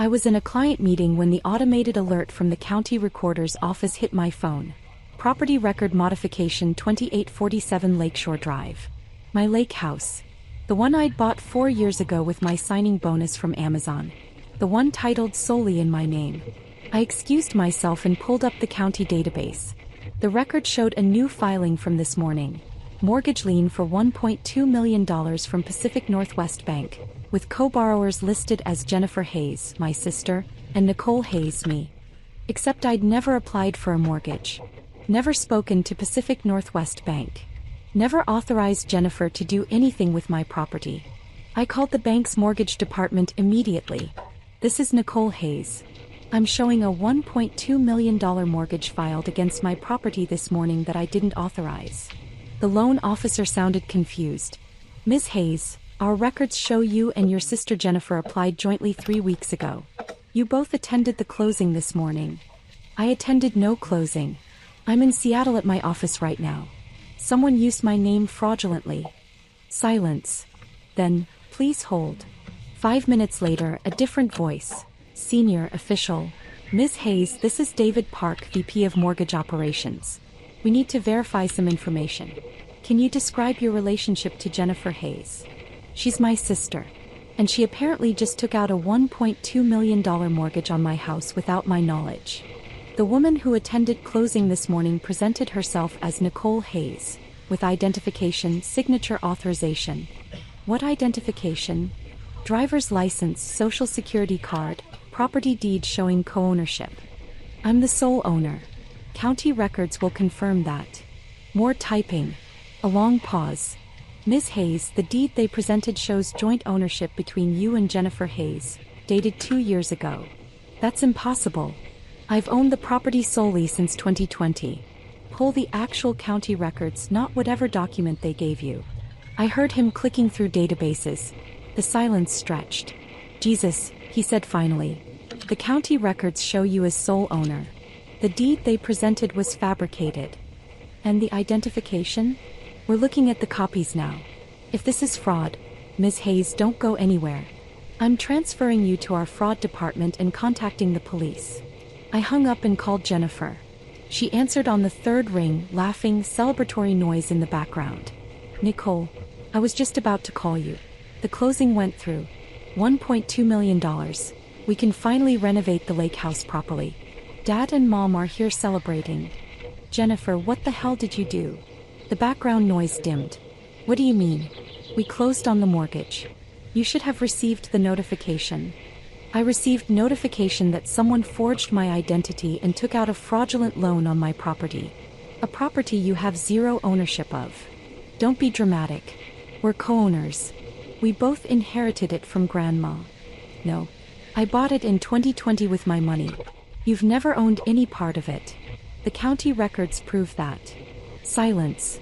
I was in a client meeting when the automated alert from the county recorder's office hit my phone. Property record modification 2847 Lakeshore Drive. My lake house. The one I'd bought 4 years ago with my signing bonus from Amazon. The one titled solely in my name. I excused myself and pulled up the county database. The record showed a new filing from this morning. Mortgage lien for $1.2 million from Pacific Northwest Bank, with co-borrowers listed as Jennifer Hayes, my sister, and Nicole Hayes, me. Except I'd never applied for a mortgage. Never spoken to Pacific Northwest Bank. Never authorized Jennifer to do anything with my property. I called the bank's mortgage department immediately. This is Nicole Hayes. I'm showing a $1.2 million mortgage filed against my property this morning that I didn't authorize. The loan officer sounded confused. Ms. Hayes, our records show you and your sister Jennifer applied jointly 3 weeks ago. You both attended the closing this morning. I attended no closing. I'm in Seattle at my office right now. Someone used my name fraudulently. Silence. Then, please hold. 5 minutes later, a different voice. Senior official. Ms. Hayes, this is David Park, VP of Mortgage Operations. We need to verify some information. Can you describe your relationship to Jennifer Hayes? She's my sister. And she apparently just took out a $1.2 million mortgage on my house without my knowledge. The woman who attended closing this morning presented herself as Nicole Hayes, with identification, signature authorization. What identification? Driver's license, social security card, property deed showing co-ownership. I'm the sole owner. County records will confirm that. More typing. A long pause. Ms. Hayes, the deed they presented shows joint ownership between you and Jennifer Hayes, dated 2 years ago. That's impossible. I've owned the property solely since 2020. Pull the actual county records, not whatever document they gave you. I heard him clicking through databases. The silence stretched. Jesus, he said finally. The county records show you as sole owner. The deed they presented was fabricated. And the identification? We're looking at the copies now. If this is fraud, Ms. Hayes, don't go anywhere. I'm transferring you to our fraud department and contacting the police. I hung up and called Jennifer. She answered on the third ring, laughing, celebratory noise in the background. Nicole, I was just about to call you. The closing went through. $1.2 million. We can finally renovate the lake house properly. Dad and Mom are here celebrating. Jennifer, what the hell did you do? The background noise dimmed. What do you mean? We closed on the mortgage. You should have received the notification. I received notification that someone forged my identity and took out a fraudulent loan on my property. A property you have zero ownership of. Don't be dramatic. We're co-owners. We both inherited it from Grandma. No. I bought it in 2020 with my money. You've never owned any part of it. The county records prove that. Silence.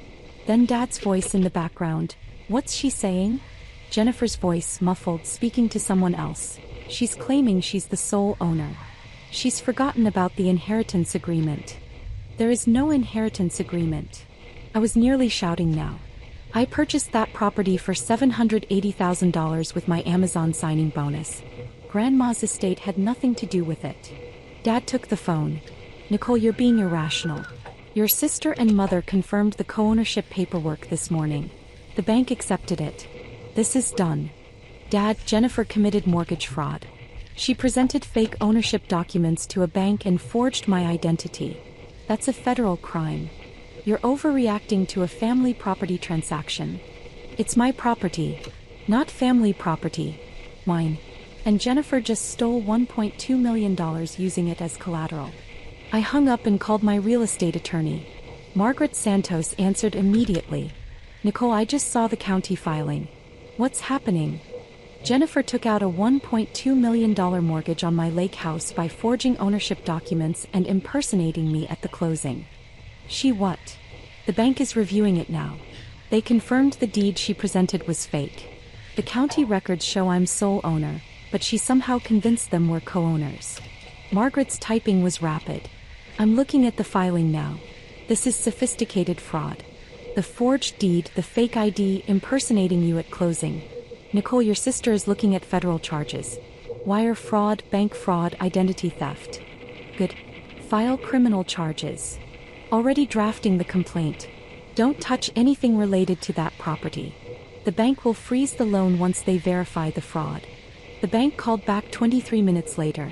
Then Dad's voice in the background. What's she saying? Jennifer's voice, muffled, speaking to someone else. She's claiming she's the sole owner. She's forgotten about the inheritance agreement. There is no inheritance agreement. I was nearly shouting now. I purchased that property for $780,000 with my Amazon signing bonus. Grandma's estate had nothing to do with it. Dad took the phone. Nicole, you're being irrational. Your sister and mother confirmed the co-ownership paperwork this morning. The bank accepted it. This is done. Dad, Jennifer committed mortgage fraud. She presented fake ownership documents to a bank and forged my identity. That's a federal crime. You're overreacting to a family property transaction. It's my property, not family property. Mine. And Jennifer just stole $1.2 million using it as collateral. I hung up and called my real estate attorney. Margaret Santos answered immediately. Nicole, I just saw the county filing. What's happening? Jennifer took out a $1.2 million mortgage on my lake house by forging ownership documents and impersonating me at the closing. She what? The bank is reviewing it now. They confirmed the deed she presented was fake. The county records show I'm sole owner, but she somehow convinced them we're co-owners. Margaret's typing was rapid. I'm looking at the filing now. This is sophisticated fraud. The forged deed, the fake ID, impersonating you at closing. Nicole, your sister is looking at federal charges. Wire fraud, bank fraud, identity theft. Good. File criminal charges. Already drafting the complaint. Don't touch anything related to that property. The bank will freeze the loan once they verify the fraud. The bank called back 23 minutes later.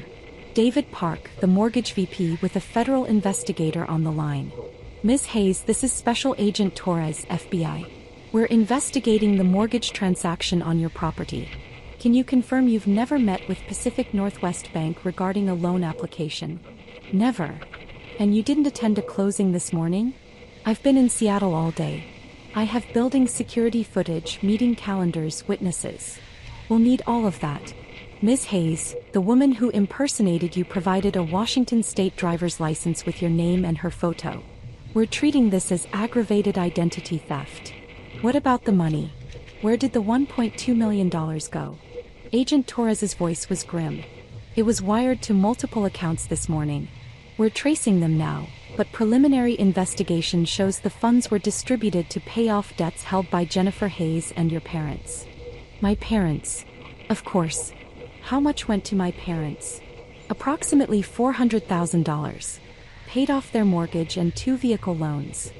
David Park, the mortgage VP, with a federal investigator on the line. Ms. Hayes, this is Special Agent Torres, FBI. We're investigating the mortgage transaction on your property. Can you confirm you've never met with Pacific Northwest Bank regarding a loan application? Never. And you didn't attend a closing this morning? I've been in Seattle all day. I have building security footage, meeting calendars, witnesses. We'll need all of that. Ms. Hayes, the woman who impersonated you provided a Washington state driver's license with your name and her photo. We're treating this as aggravated identity theft. What about the money? Where did the $1.2 million go? Agent Torres's voice was grim. It was wired to multiple accounts this morning. We're tracing them now, but preliminary investigation shows the funds were distributed to pay off debts held by Jennifer Hayes and your parents. My parents. Of course. How much went to my parents? Approximately $400,000. Paid off their mortgage and 2 vehicle loans.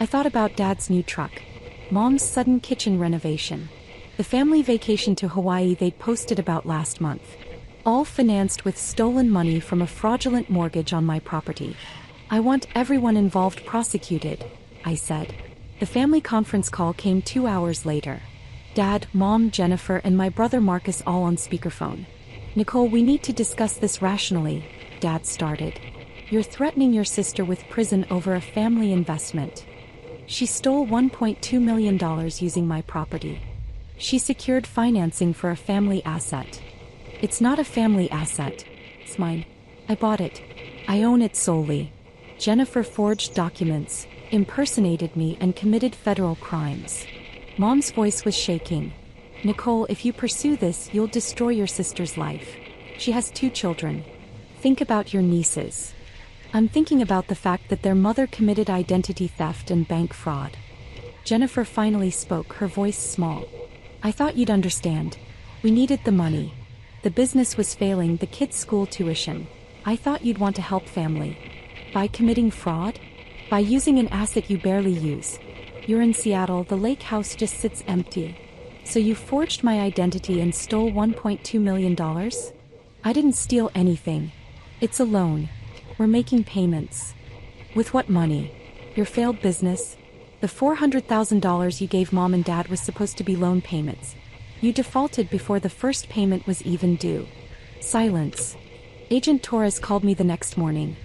I thought about Dad's new truck. Mom's sudden kitchen renovation. The family vacation to Hawaii they'd posted about last month. All financed with stolen money from a fraudulent mortgage on my property. I want everyone involved prosecuted, I said. The family conference call came 2 hours later. Dad, Mom, Jennifer, and my brother Marcus all on speakerphone. Nicole, we need to discuss this rationally, Dad started. You're threatening your sister with prison over a family investment. She stole $1.2 million using my property. She secured financing for a family asset. It's not a family asset. It's mine. I bought it. I own it solely. Jennifer forged documents, impersonated me, and committed federal crimes. Mom's voice was shaking. Nicole, if you pursue this, you'll destroy your sister's life. She has 2 children. Think about your nieces. I'm thinking about the fact that their mother committed identity theft and bank fraud. Jennifer finally spoke, her voice small. I thought you'd understand. We needed the money. The business was failing, the kids' school tuition. I thought you'd want to help family. By committing fraud? By using an asset you barely use. You're in Seattle, the lake house just sits empty. So you forged my identity and stole $1.2 million? I didn't steal anything. It's a loan. We're making payments. With what money? Your failed business? The $400,000 you gave Mom and Dad was supposed to be loan payments. You defaulted before the first payment was even due. Silence. Agent Torres called me the next morning.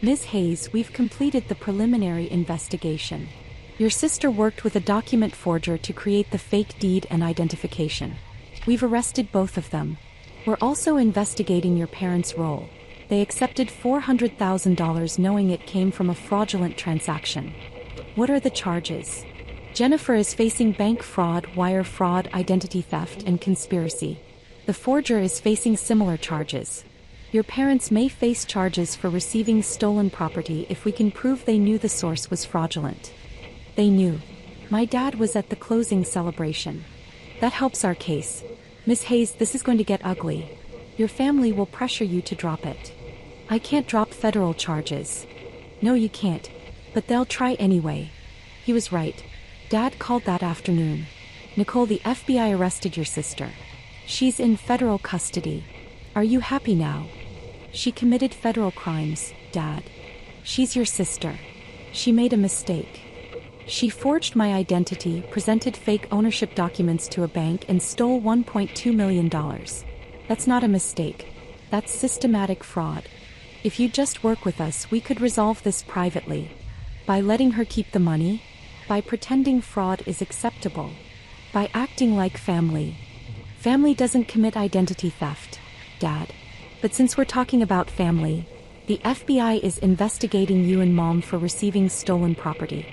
Ms. Hayes, we've completed the preliminary investigation. Your sister worked with a document forger to create the fake deed and identification. We've arrested both of them. We're also investigating your parents' role. They accepted $400,000 knowing it came from a fraudulent transaction. What are the charges? Jennifer is facing bank fraud, wire fraud, identity theft, and conspiracy. The forger is facing similar charges. Your parents may face charges for receiving stolen property if we can prove they knew the source was fraudulent. They knew. My dad was at the closing celebration. That helps our case. Miss Hayes, this is going to get ugly. Your family will pressure you to drop it. I can't drop federal charges. No, you can't. But they'll try anyway. He was right. Dad called that afternoon. Nicole, the FBI arrested your sister. She's in federal custody. Are you happy now? She committed federal crimes, Dad. She's your sister. She made a mistake. She forged my identity, presented fake ownership documents to a bank, and stole $1.2 million. That's not a mistake. That's systematic fraud. If you just work with us, we could resolve this privately. By letting her keep the money? By pretending fraud is acceptable. By acting like family. Family doesn't commit identity theft, Dad. But since we're talking about family, the FBI is investigating you and Mom for receiving stolen property.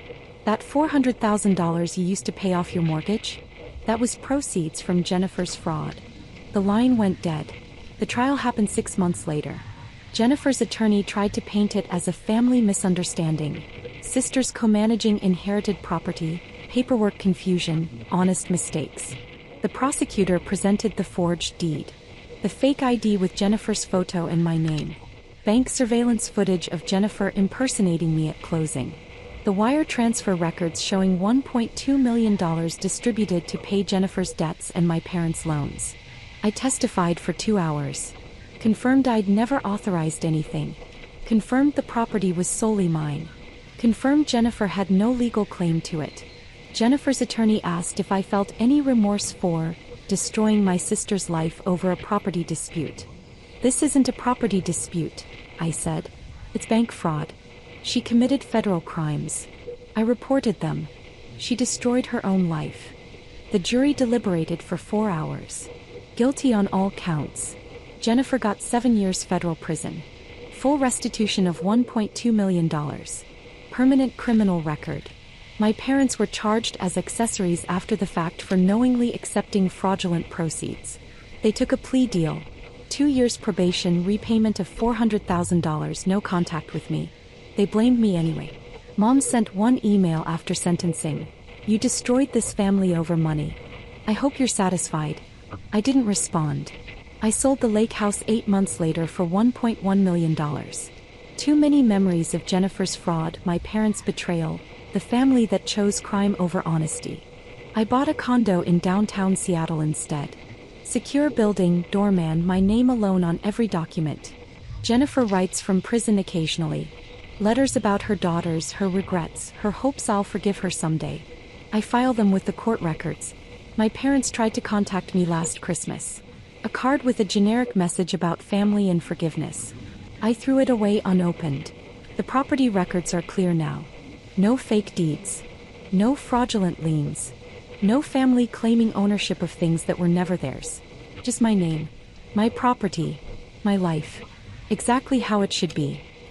That $400,000 you used to pay off your mortgage? That was proceeds from Jennifer's fraud. The line went dead. The trial happened 6 months later. Jennifer's attorney tried to paint it as a family misunderstanding. Sisters co-managing inherited property, paperwork confusion, honest mistakes. The prosecutor presented the forged deed. The fake ID with Jennifer's photo and my name. Bank surveillance footage of Jennifer impersonating me at closing. The wire transfer records showing $1.2 million distributed to pay Jennifer's debts and my parents' loans. I testified for 2 hours. Confirmed I'd never authorized anything. Confirmed the property was solely mine. Confirmed Jennifer had no legal claim to it. Jennifer's attorney asked if I felt any remorse for destroying my sister's life over a property dispute. This isn't a property dispute, I said. It's bank fraud. She committed federal crimes. I reported them. She destroyed her own life. The jury deliberated for 4 hours. Guilty on all counts. Jennifer got 7 years federal prison. Full restitution of $1.2 million. Permanent criminal record. My parents were charged as accessories after the fact for knowingly accepting fraudulent proceeds. They took a plea deal. 2 years probation, repayment of $400,000, no contact with me. They blamed me anyway. Mom sent one email after sentencing. You destroyed this family over money. I hope you're satisfied. I didn't respond. I sold the lake house 8 months later for $1.1 million. Too many memories of Jennifer's fraud, my parents' betrayal, the family that chose crime over honesty. I bought a condo in downtown Seattle instead. Secure building, doorman, my name alone on every document. Jennifer writes from prison occasionally. Letters about her daughters, her regrets, her hopes I'll forgive her someday. I file them with the court records. My parents tried to contact me last Christmas. A card with a generic message about family and forgiveness. I threw it away unopened. The property records are clear now. No fake deeds. No fraudulent liens. No family claiming ownership of things that were never theirs. Just my name. My property. My life. Exactly how it should be.